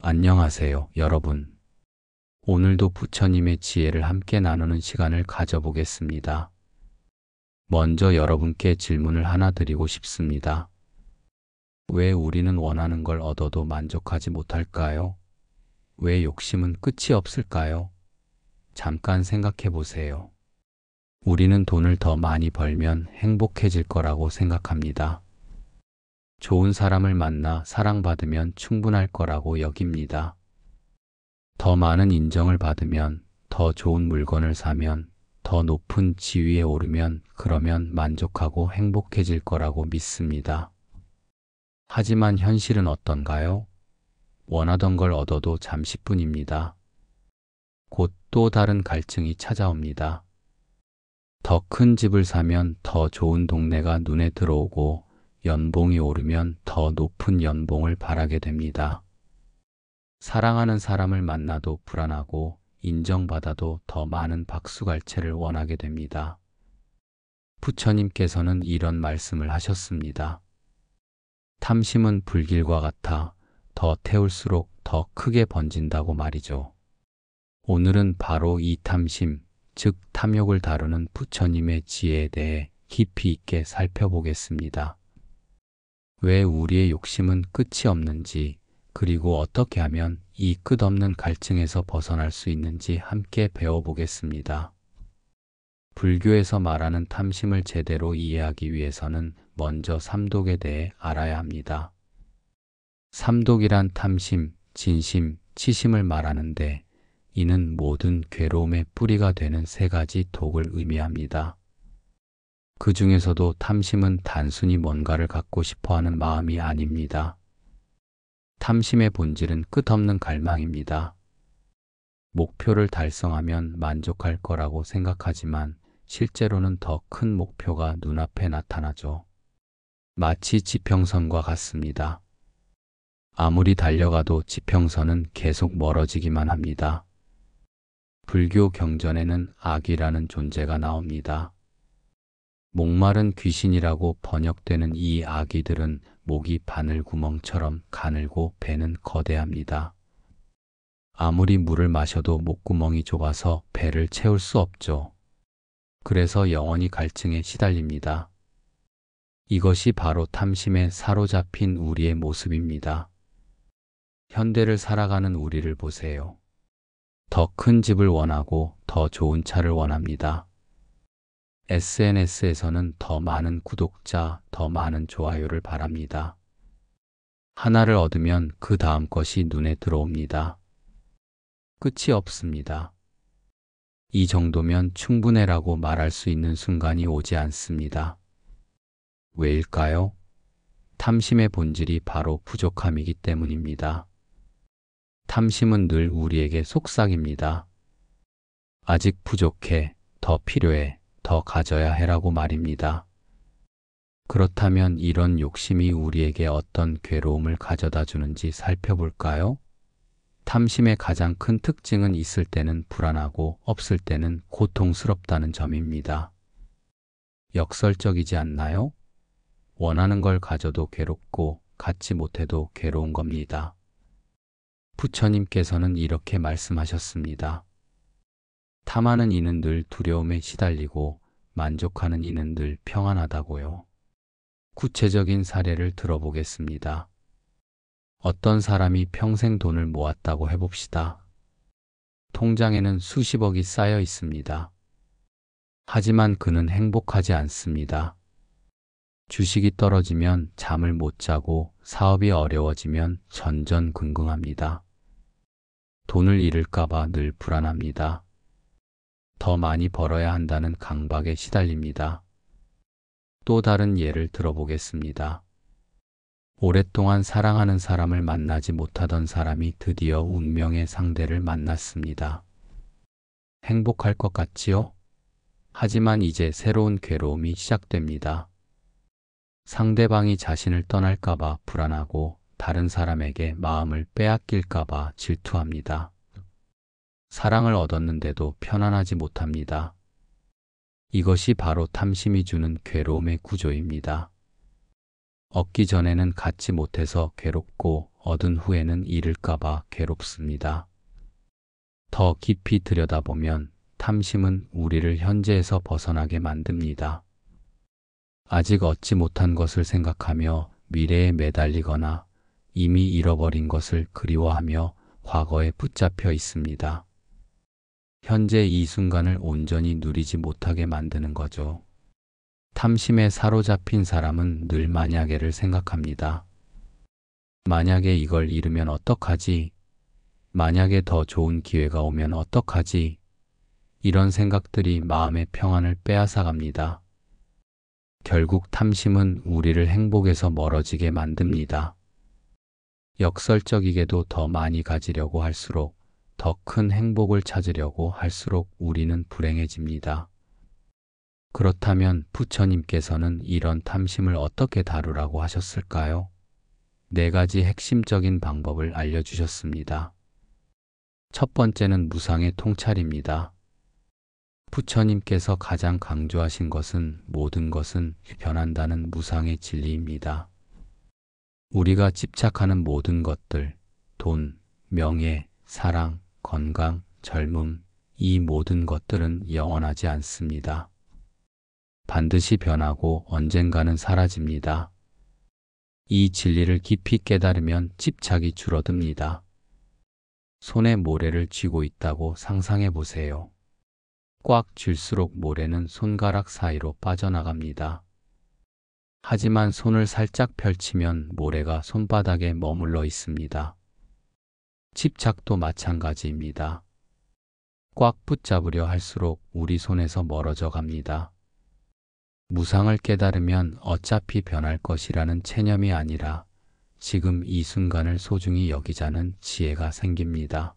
안녕하세요, 여러분. 오늘도 부처님의 지혜를 함께 나누는 시간을 가져보겠습니다. 먼저 여러분께 질문을 하나 드리고 싶습니다. 왜 우리는 원하는 걸 얻어도 만족하지 못할까요? 왜 욕심은 끝이 없을까요? 잠깐 생각해 보세요. 우리는 돈을 더 많이 벌면 행복해질 거라고 생각합니다. 좋은 사람을 만나 사랑받으면 충분할 거라고 여깁니다. 더 많은 인정을 받으면, 더 좋은 물건을 사면, 더 높은 지위에 오르면 그러면 만족하고 행복해질 거라고 믿습니다. 하지만 현실은 어떤가요? 원하던 걸 얻어도 잠시뿐입니다. 곧 또 다른 갈증이 찾아옵니다. 더 큰 집을 사면 더 좋은 동네가 눈에 들어오고 연봉이 오르면 더 높은 연봉을 바라게 됩니다. 사랑하는 사람을 만나도 불안하고 인정받아도 더 많은 박수갈채를 원하게 됩니다. 부처님께서는 이런 말씀을 하셨습니다. 탐심은 불길과 같아 더 태울수록 더 크게 번진다고 말이죠. 오늘은 바로 이 탐심, 즉 탐욕을 다루는 부처님의 지혜에 대해 깊이 있게 살펴보겠습니다. 왜 우리의 욕심은 끝이 없는지, 그리고 어떻게 하면 이 끝없는 갈증에서 벗어날 수 있는지 함께 배워보겠습니다. 불교에서 말하는 탐심을 제대로 이해하기 위해서는 먼저 삼독에 대해 알아야 합니다. 삼독이란 탐심, 진심, 치심을 말하는데 이는 모든 괴로움의 뿌리가 되는 세 가지 독을 의미합니다. 그 중에서도 탐심은 단순히 뭔가를 갖고 싶어 하는 마음이 아닙니다. 탐심의 본질은 끝없는 갈망입니다. 목표를 달성하면 만족할 거라고 생각하지만 실제로는 더 큰 목표가 눈앞에 나타나죠. 마치 지평선과 같습니다. 아무리 달려가도 지평선은 계속 멀어지기만 합니다. 불교 경전에는 악이라는 존재가 나옵니다. 목마른 귀신이라고 번역되는 이 아기들은 목이 바늘구멍처럼 가늘고 배는 거대합니다. 아무리 물을 마셔도 목구멍이 좁아서 배를 채울 수 없죠. 그래서 영원히 갈증에 시달립니다. 이것이 바로 탐심에 사로잡힌 우리의 모습입니다. 현대를 살아가는 우리를 보세요. 더 큰 집을 원하고 더 좋은 차를 원합니다. SNS에서는 더 많은 구독자, 더 많은 좋아요를 바랍니다. 하나를 얻으면 그 다음 것이 눈에 들어옵니다. 끝이 없습니다. 이 정도면 충분해라고 말할 수 있는 순간이 오지 않습니다. 왜일까요? 탐심의 본질이 바로 부족함이기 때문입니다. 탐심은 늘 우리에게 속삭입니다. 아직 부족해, 더 필요해, 더 가져야 해라고 말입니다. 그렇다면 이런 욕심이 우리에게 어떤 괴로움을 가져다 주는지 살펴볼까요? 탐심의 가장 큰 특징은 있을 때는 불안하고 없을 때는 고통스럽다는 점입니다. 역설적이지 않나요? 원하는 걸 가져도 괴롭고 갖지 못해도 괴로운 겁니다. 부처님께서는 이렇게 말씀하셨습니다. 탐하는 이는 늘 두려움에 시달리고 만족하는 이는 늘 평안하다고요. 구체적인 사례를 들어보겠습니다. 어떤 사람이 평생 돈을 모았다고 해봅시다. 통장에는 수십억이 쌓여 있습니다. 하지만 그는 행복하지 않습니다. 주식이 떨어지면 잠을 못 자고 사업이 어려워지면 전전긍긍합니다. 돈을 잃을까봐 늘 불안합니다. 더 많이 벌어야 한다는 강박에 시달립니다. 또 다른 예를 들어보겠습니다. 오랫동안 사랑하는 사람을 만나지 못하던 사람이 드디어 운명의 상대를 만났습니다. 행복할 것 같지요? 하지만 이제 새로운 괴로움이 시작됩니다. 상대방이 자신을 떠날까봐 불안하고 다른 사람에게 마음을 빼앗길까봐 질투합니다. 사랑을 얻었는데도 편안하지 못합니다. 이것이 바로 탐심이 주는 괴로움의 구조입니다. 얻기 전에는 갖지 못해서 괴롭고 얻은 후에는 잃을까봐 괴롭습니다. 더 깊이 들여다보면 탐심은 우리를 현재에서 벗어나게 만듭니다. 아직 얻지 못한 것을 생각하며 미래에 매달리거나 이미 잃어버린 것을 그리워하며 과거에 붙잡혀 있습니다. 현재 이 순간을 온전히 누리지 못하게 만드는 거죠. 탐심에 사로잡힌 사람은 늘 만약에를 생각합니다. 만약에 이걸 잃으면 어떡하지? 만약에 더 좋은 기회가 오면 어떡하지? 이런 생각들이 마음의 평안을 빼앗아갑니다. 결국 탐심은 우리를 행복에서 멀어지게 만듭니다. 역설적이게도 더 많이 가지려고 할수록, 더 큰 행복을 찾으려고 할수록 우리는 불행해집니다. 그렇다면 부처님께서는 이런 탐심을 어떻게 다루라고 하셨을까요? 4가지 핵심적인 방법을 알려주셨습니다. 첫 번째는 무상의 통찰입니다. 부처님께서 가장 강조하신 것은 모든 것은 변한다는 무상의 진리입니다. 우리가 집착하는 모든 것들, 돈, 명예, 사랑, 건강, 젊음, 이 모든 것들은 영원하지 않습니다. 반드시 변하고 언젠가는 사라집니다. 이 진리를 깊이 깨달으면 집착이 줄어듭니다. 손에 모래를 쥐고 있다고 상상해 보세요. 꽉 쥘수록 모래는 손가락 사이로 빠져나갑니다. 하지만 손을 살짝 펼치면 모래가 손바닥에 머물러 있습니다. 집착도 마찬가지입니다. 꽉 붙잡으려 할수록 우리 손에서 멀어져 갑니다. 무상을 깨달으면 어차피 변할 것이라는 체념이 아니라 지금 이 순간을 소중히 여기자는 지혜가 생깁니다.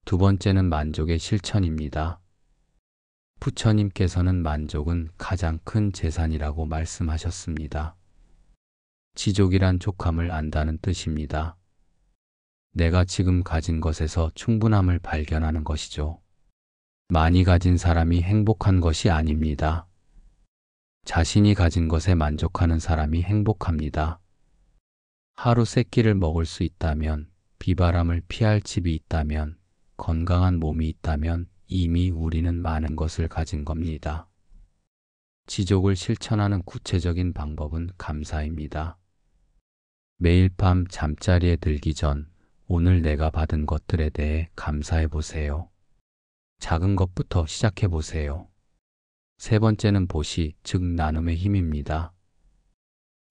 두 번째는 만족의 실천입니다. 부처님께서는 만족은 가장 큰 재산이라고 말씀하셨습니다. 지족이란 족함을 안다는 뜻입니다. 내가 지금 가진 것에서 충분함을 발견하는 것이죠. 많이 가진 사람이 행복한 것이 아닙니다. 자신이 가진 것에 만족하는 사람이 행복합니다. 하루 3끼를 먹을 수 있다면, 비바람을 피할 집이 있다면, 건강한 몸이 있다면 이미 우리는 많은 것을 가진 겁니다. 지족을 실천하는 구체적인 방법은 감사입니다. 매일 밤 잠자리에 들기 전 오늘 내가 받은 것들에 대해 감사해 보세요. 작은 것부터 시작해 보세요. 세 번째는 보시, 즉 나눔의 힘입니다.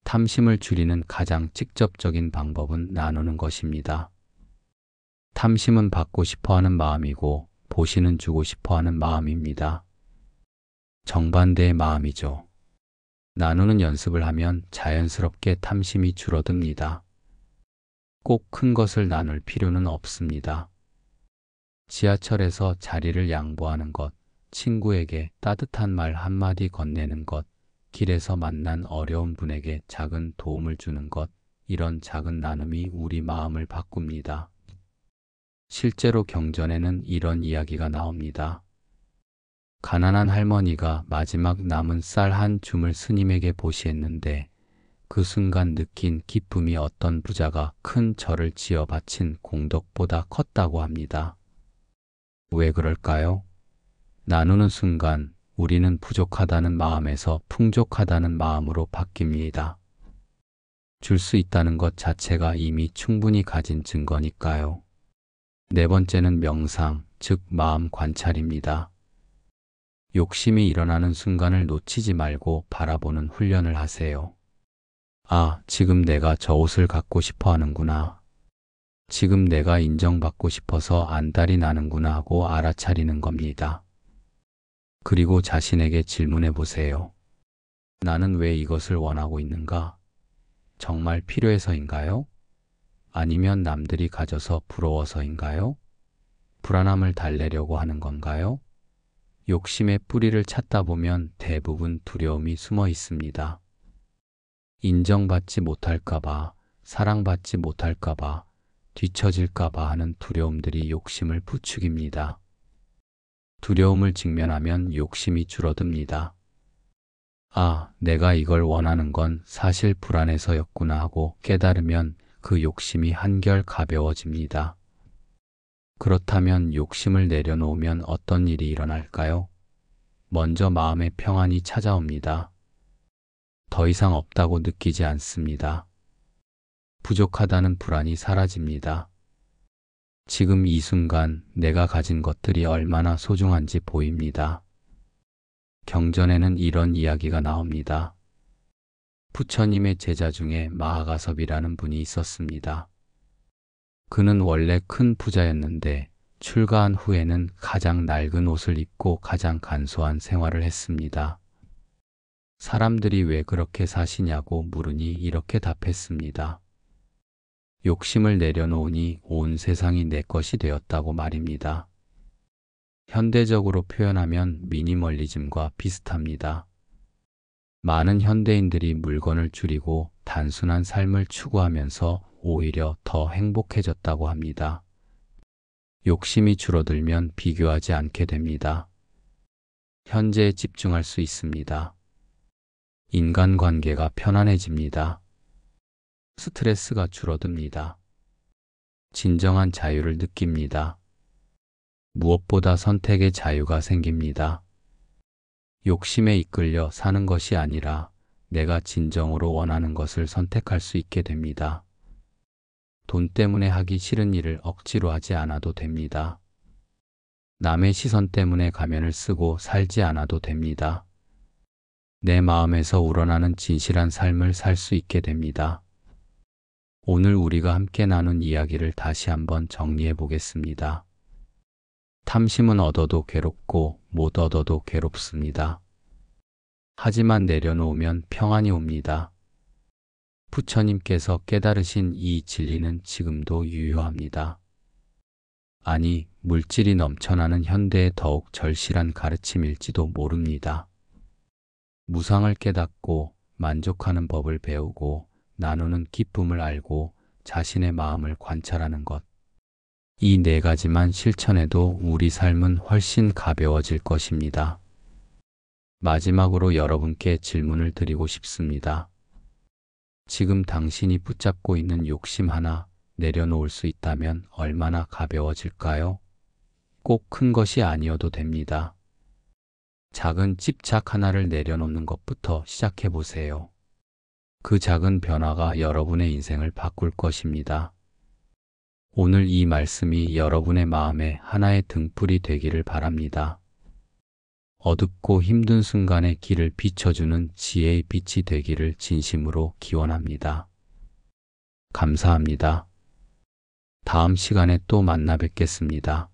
탐심을 줄이는 가장 직접적인 방법은 나누는 것입니다. 탐심은 받고 싶어하는 마음이고 보시는 주고 싶어하는 마음입니다. 정반대의 마음이죠. 나누는 연습을 하면 자연스럽게 탐심이 줄어듭니다. 꼭 큰 것을 나눌 필요는 없습니다. 지하철에서 자리를 양보하는 것, 친구에게 따뜻한 말 한마디 건네는 것, 길에서 만난 어려운 분에게 작은 도움을 주는 것, 이런 작은 나눔이 우리 마음을 바꿉니다. 실제로 경전에는 이런 이야기가 나옵니다. 가난한 할머니가 마지막 남은 쌀 한 줌을 스님에게 보시했는데 그 순간 느낀 기쁨이 어떤 부자가 큰 절을 지어 바친 공덕보다 컸다고 합니다. 왜 그럴까요? 나누는 순간 우리는 부족하다는 마음에서 풍족하다는 마음으로 바뀝니다. 줄 수 있다는 것 자체가 이미 충분히 가진 증거니까요. 네 번째는 명상, 즉 마음 관찰입니다. 욕심이 일어나는 순간을 놓치지 말고 바라보는 훈련을 하세요. 아, 지금 내가 저 옷을 갖고 싶어 하는구나. 지금 내가 인정받고 싶어서 안달이 나는구나 하고 알아차리는 겁니다. 그리고 자신에게 질문해 보세요. 나는 왜 이것을 원하고 있는가? 정말 필요해서인가요? 아니면 남들이 가져서 부러워서인가요? 불안함을 달래려고 하는 건가요? 욕심의 뿌리를 찾다 보면 대부분 두려움이 숨어 있습니다. 인정받지 못할까봐, 사랑받지 못할까봐, 뒤처질까봐 하는 두려움들이 욕심을 부추깁니다. 두려움을 직면하면 욕심이 줄어듭니다. 아, 내가 이걸 원하는 건 사실 불안해서였구나 하고 깨달으면 그 욕심이 한결 가벼워집니다. 그렇다면 욕심을 내려놓으면 어떤 일이 일어날까요? 먼저 마음의 평안이 찾아옵니다. 더 이상 없다고 느끼지 않습니다. 부족하다는 불안이 사라집니다. 지금 이 순간 내가 가진 것들이 얼마나 소중한지 보입니다. 경전에는 이런 이야기가 나옵니다. 부처님의 제자 중에 마하가섭이라는 분이 있었습니다. 그는 원래 큰 부자였는데 출가한 후에는 가장 낡은 옷을 입고 가장 간소한 생활을 했습니다. 사람들이 왜 그렇게 사시냐고 물으니 이렇게 답했습니다. 욕심을 내려놓으니 온 세상이 내 것이 되었다고 말입니다. 현대적으로 표현하면 미니멀리즘과 비슷합니다. 많은 현대인들이 물건을 줄이고 단순한 삶을 추구하면서 오히려 더 행복해졌다고 합니다. 욕심이 줄어들면 비교하지 않게 됩니다. 현재에 집중할 수 있습니다. 인간관계가 편안해집니다. 스트레스가 줄어듭니다. 진정한 자유를 느낍니다. 무엇보다 선택의 자유가 생깁니다. 욕심에 이끌려 사는 것이 아니라 내가 진정으로 원하는 것을 선택할 수 있게 됩니다. 돈 때문에 하기 싫은 일을 억지로 하지 않아도 됩니다. 남의 시선 때문에 가면을 쓰고 살지 않아도 됩니다. 내 마음에서 우러나는 진실한 삶을 살 수 있게 됩니다. 오늘 우리가 함께 나눈 이야기를 다시 한번 정리해 보겠습니다. 탐심은 얻어도 괴롭고 못 얻어도 괴롭습니다. 하지만 내려놓으면 평안이 옵니다. 부처님께서 깨달으신 이 진리는 지금도 유효합니다. 아니, 물질이 넘쳐나는 현대에 더욱 절실한 가르침일지도 모릅니다. 무상을 깨닫고 만족하는 법을 배우고 나누는 기쁨을 알고 자신의 마음을 관찰하는 것. 이 네 가지만 실천해도 우리 삶은 훨씬 가벼워질 것입니다. 마지막으로 여러분께 질문을 드리고 싶습니다. 지금 당신이 붙잡고 있는 욕심 하나 내려놓을 수 있다면 얼마나 가벼워질까요? 꼭 큰 것이 아니어도 됩니다. 작은 집착 하나를 내려놓는 것부터 시작해 보세요. 그 작은 변화가 여러분의 인생을 바꿀 것입니다. 오늘 이 말씀이 여러분의 마음에 하나의 등불이 되기를 바랍니다. 어둡고 힘든 순간에 길을 비춰주는 지혜의 빛이 되기를 진심으로 기원합니다. 감사합니다. 다음 시간에 또 만나 뵙겠습니다.